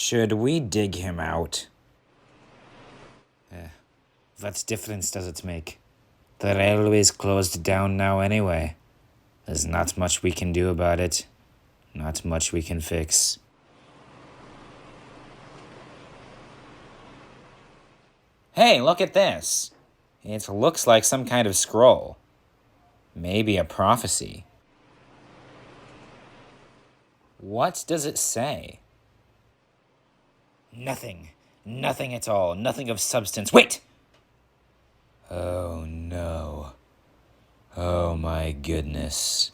Should we dig him out? What difference does it make? The railway's closed down now anyway. There's not much we can do about it. Not much we can fix. Hey, look at this. It looks like some kind of scroll. Maybe a prophecy. What does it say? Nothing. Nothing at all. Nothing of substance. Wait! Oh no. Oh my goodness.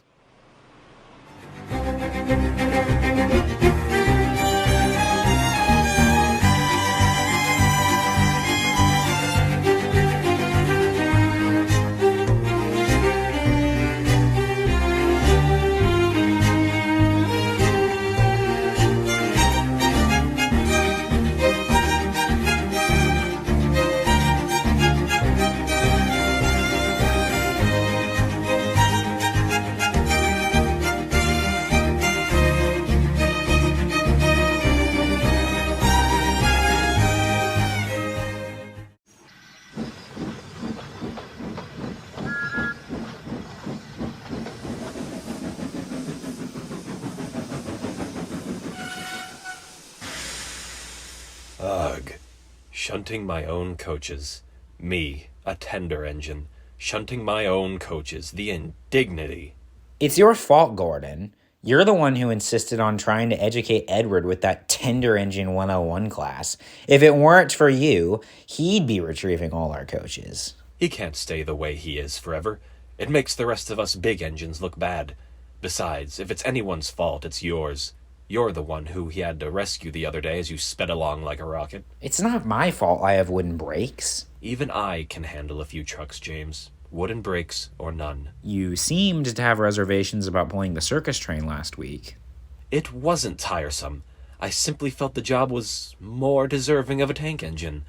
Ugh. Shunting my own coaches. Me, a tender engine. Shunting my own coaches. The indignity. It's your fault, Gordon. You're the one who insisted on trying to educate Edward with that Tender Engine 101 class. If it weren't for you, he'd be retrieving all our coaches. He can't stay the way he is forever. It makes the rest of us big engines look bad. Besides, if it's anyone's fault, it's yours. You're the one who he had to rescue the other day as you sped along like a rocket. It's not my fault I have wooden brakes. Even I can handle a few trucks, James. Wooden brakes or none. You seemed to have reservations about pulling the circus train last week. It wasn't tiresome. I simply felt the job was more deserving of a tank engine.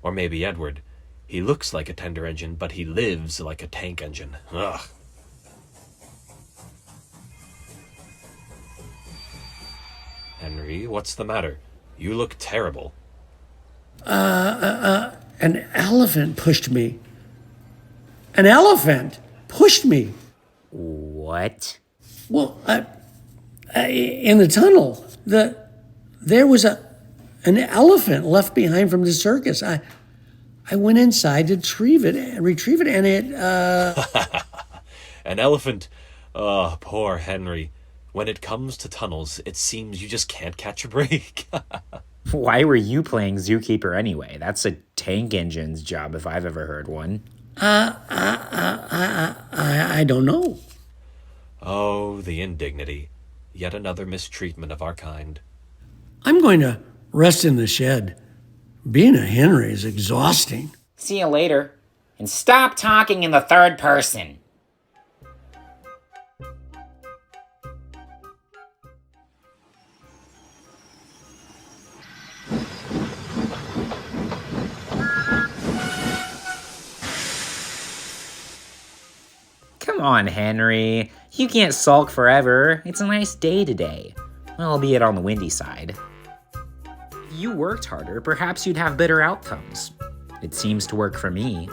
Or maybe Edward. He looks like a tender engine, but he lives like a tank engine. Ugh. Henry, what's the matter? You look terrible. An elephant pushed me. An elephant pushed me. What? Well, in the tunnel, there was an elephant left behind from the circus. I went inside to retrieve it, and it. An elephant? Oh, poor Henry. When it comes to tunnels, it seems you just can't catch a break. Why were you playing zookeeper anyway? That's a tank engine's job if I've ever heard one. I don't know. Oh, the indignity. Yet another mistreatment of our kind. I'm going to rest in the shed. Being a Henry is exhausting. See you later. And stop talking in the third person. Come on, Henry. You can't sulk forever. It's a nice day today. Albeit on the windy side. If you worked harder, perhaps you'd have better outcomes. It seems to work for me.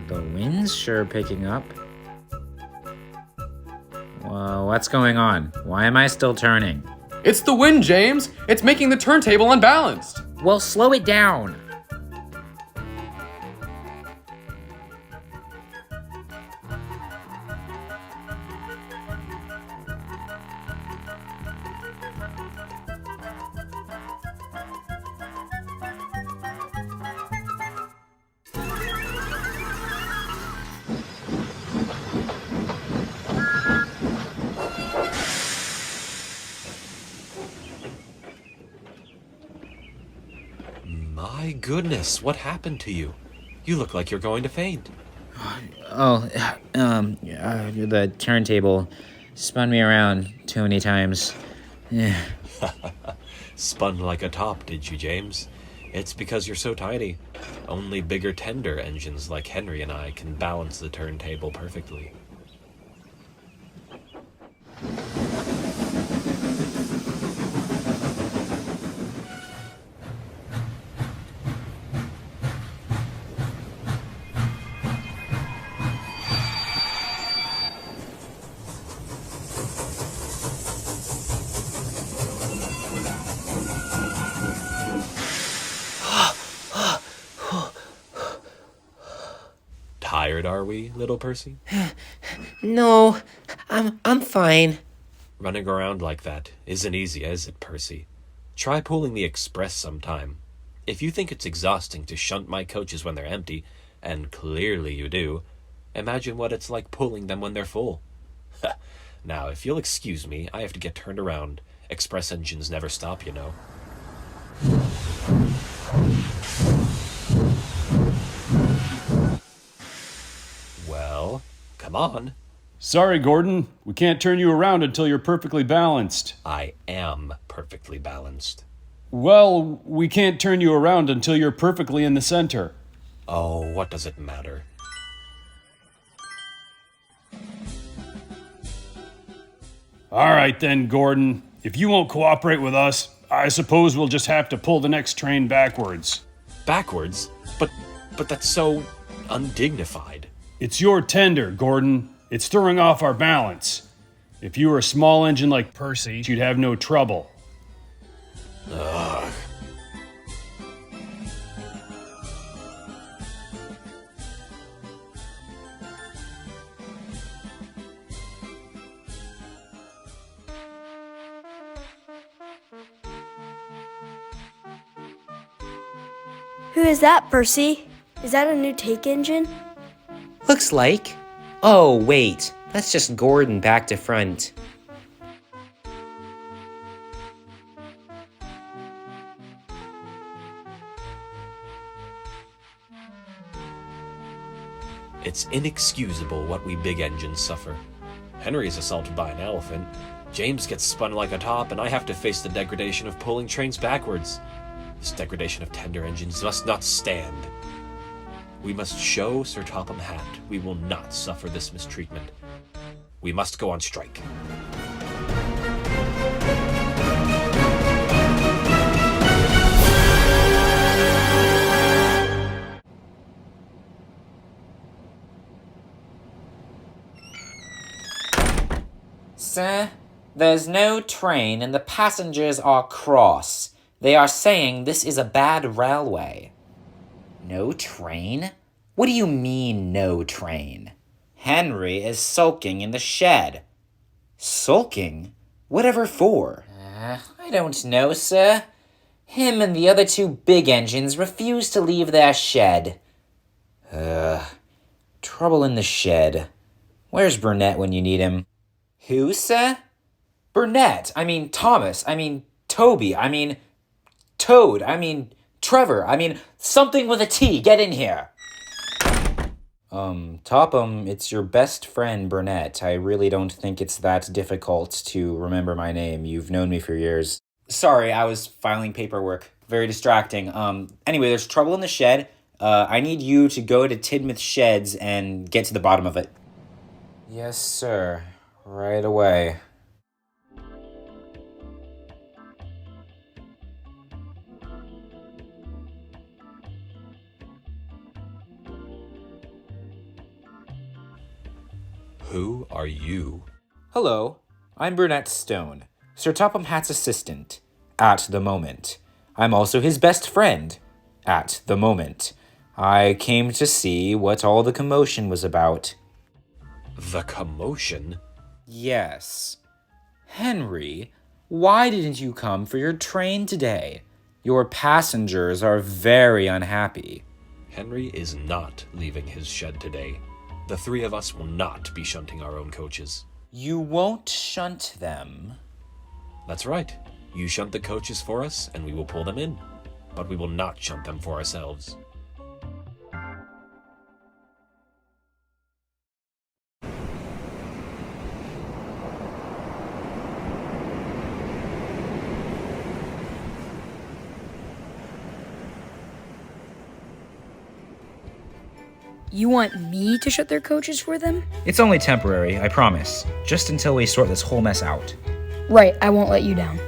The wind's sure picking up. Well, what's going on? Why am I still turning? It's the wind, James! It's making the turntable unbalanced! Well, slow it down. My goodness, what happened to you? You look like you're going to faint. The turntable spun me around too many times. Spun like a top, did you, James? It's because you're so tiny. Only bigger tender engines like Henry and I can balance the turntable perfectly. scared, are we, little Percy? No, I'm fine. Running around like that isn't easy, is it, Percy? Try pulling the express sometime. If you think it's exhausting to shunt my coaches when they're empty, and clearly you do, imagine what it's like pulling them when they're full. Now, if you'll excuse me, I have to get turned around. Express engines never stop, you know. Well, come on. Sorry, Gordon. We can't turn you around until you're perfectly balanced. I am perfectly balanced. Well, we can't turn you around until you're perfectly in the center. Oh, what does it matter? All right then, Gordon. If you won't cooperate with us, I suppose we'll just have to pull the next train backwards. Backwards? But that's so undignified. It's your tender, Gordon. It's throwing off our balance. If you were a small engine like Percy, you'd have no trouble. Ugh. Who is that, Percy? Is that a new take engine? Looks like. Oh, wait. That's just Gordon back to front. It's inexcusable what we big engines suffer. Henry is assaulted by an elephant, James gets spun like a top, and I have to face the degradation of pulling trains backwards. This degradation of tender engines must not stand. We must show Sir Topham Hatt we will not suffer this mistreatment. We must go on strike. Sir, there's no train and the passengers are cross. They are saying this is a bad railway. No train? What do you mean, no train? Henry is sulking in the shed. Sulking? Whatever for? I don't know, sir. Him and the other two big engines refuse to leave their shed. Trouble in the shed. Where's Burnette when you need him? Who, sir? Burnette. I mean Thomas. I mean Toby. I mean Toad. I mean Trevor. I mean something with a T. Get in here. Topham, it's your best friend, Burnette. I really don't think it's that difficult to remember my name. You've known me for years. Sorry, I was filing paperwork. Very distracting. Anyway, there's trouble in the shed. I need you to go to Tidmouth Sheds and get to the bottom of it. Yes, sir. Right away. Who are you? Hello, I'm Burnette Stone, Sir Topham Hatt's assistant, at the moment. I'm also his best friend, at the moment. I came to see what all the commotion was about. The commotion? Yes. Henry, why didn't you come for your train today? Your passengers are very unhappy. Henry is not leaving his shed today. The three of us will not be shunting our own coaches. You won't shunt them. That's right. You shunt the coaches for us, and we will pull them in. But we will not shunt them for ourselves. You want me to shut their coaches for them? It's only temporary, I promise. Just until we sort this whole mess out. Right, I won't let you down.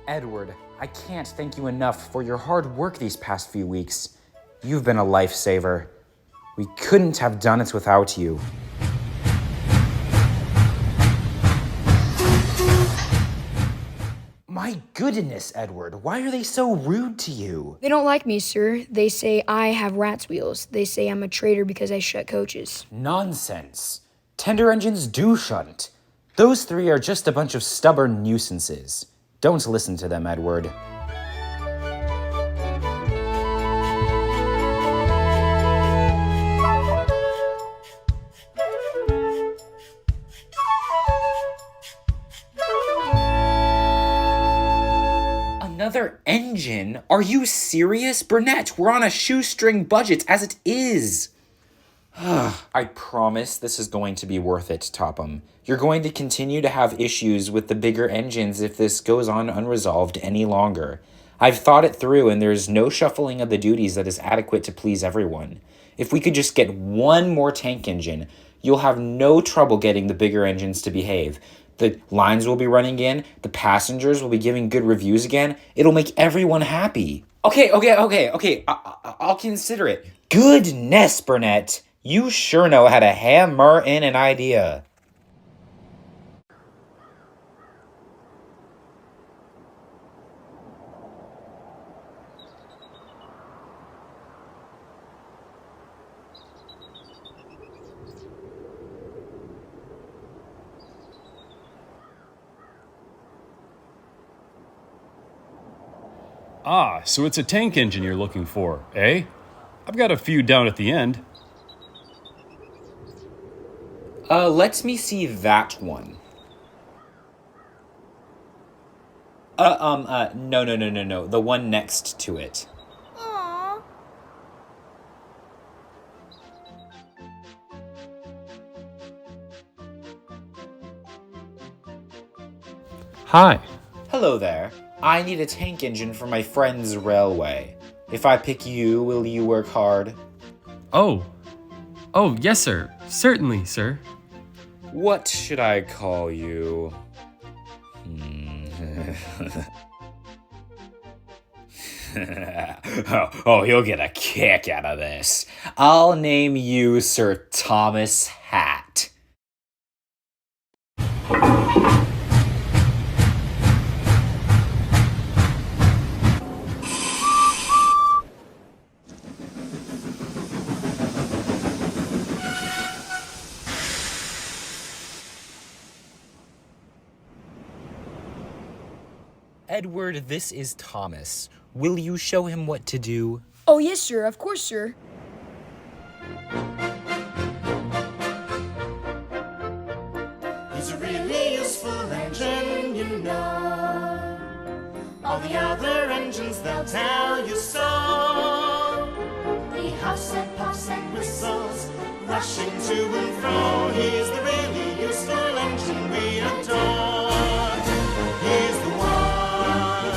Edward, I can't thank you enough for your hard work these past few weeks. You've been a lifesaver. We couldn't have done it without you. My goodness, Edward, why are they so rude to you? They don't like me, sir. They say I have rat's wheels. They say I'm a traitor because I shut coaches. Nonsense. Tender engines do shunt. Those three are just a bunch of stubborn nuisances. Don't listen to them, Edward. Another engine? Are you serious, Burnette? We're on a shoestring budget as it is. I promise this is going to be worth it, Topham. You're going to continue to have issues with the bigger engines if this goes on unresolved any longer. I've thought it through, and there's no shuffling of the duties that is adequate to please everyone. If we could just get one more tank engine, you'll have no trouble getting the bigger engines to behave. The lines will be running in, the passengers will be giving good reviews again. It'll make everyone happy. Okay, I'll consider it. Goodness, Burnette. You sure know how to hammer in an idea. Ah, so it's a tank engine you're looking for, eh? I've got a few down at the end. Let me see that one. No. The one next to it. Aww. Hi. Hello there. I need a tank engine for my friend's railway. If I pick you, will you work hard? Oh, yes, sir. Certainly, sir. What should I call you? You'll get a kick out of this. I'll name you Sir Thomas Hat. Edward, this is Thomas. Will you show him what to do? Oh, yes, sir. Of course, sir. He's a really useful engine, you know. All the other engines, they'll tell you so. He huffs and puffs and whistles, rushing to and fro. He's the really useful engine we adore. He's the one,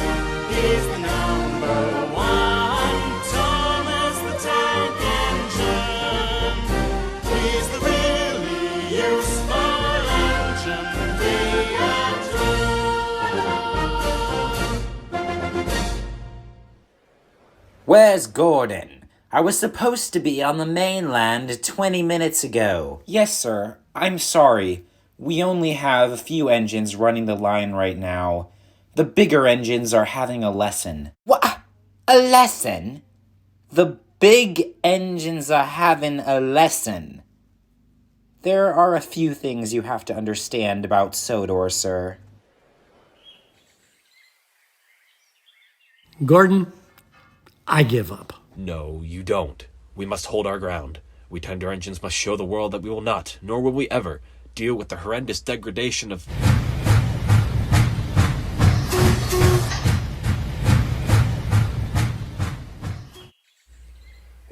he's the number one. Thomas the tank engine. He's the really useful engine we adore. Where's Gordon? I was supposed to be on the mainland 20 minutes ago. Yes, sir. I'm sorry. We only have a few engines running the line right now. The bigger engines are having a lesson. What? A lesson? The big engines are having a lesson. There are a few things you have to understand about Sodor, sir. Gordon, I give up. No, you don't. We must hold our ground. We tender engines must show the world that we will not, nor will we ever, deal with the horrendous degradation of...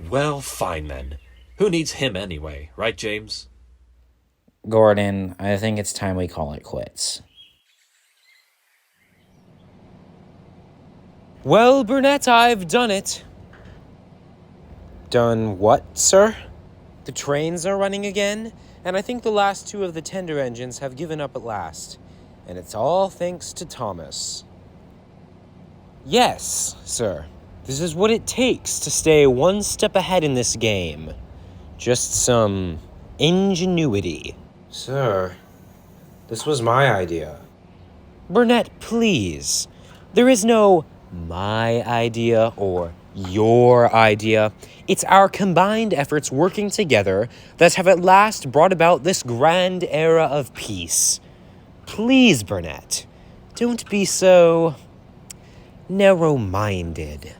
Well, fine then. Who needs him anyway, right, James? Gordon, I think it's time we call it quits. Well, Burnette, I've done it. Done what, sir? The trains are running again, and I think the last two of the tender engines have given up at last. And it's all thanks to Thomas. Yes, sir. This is what it takes to stay one step ahead in this game. Just some ingenuity. Sir, this was my idea. Burnette, please. There is no my idea or your idea. It's our combined efforts working together that have at last brought about this grand era of peace. Please, Burnette, don't be so narrow-minded.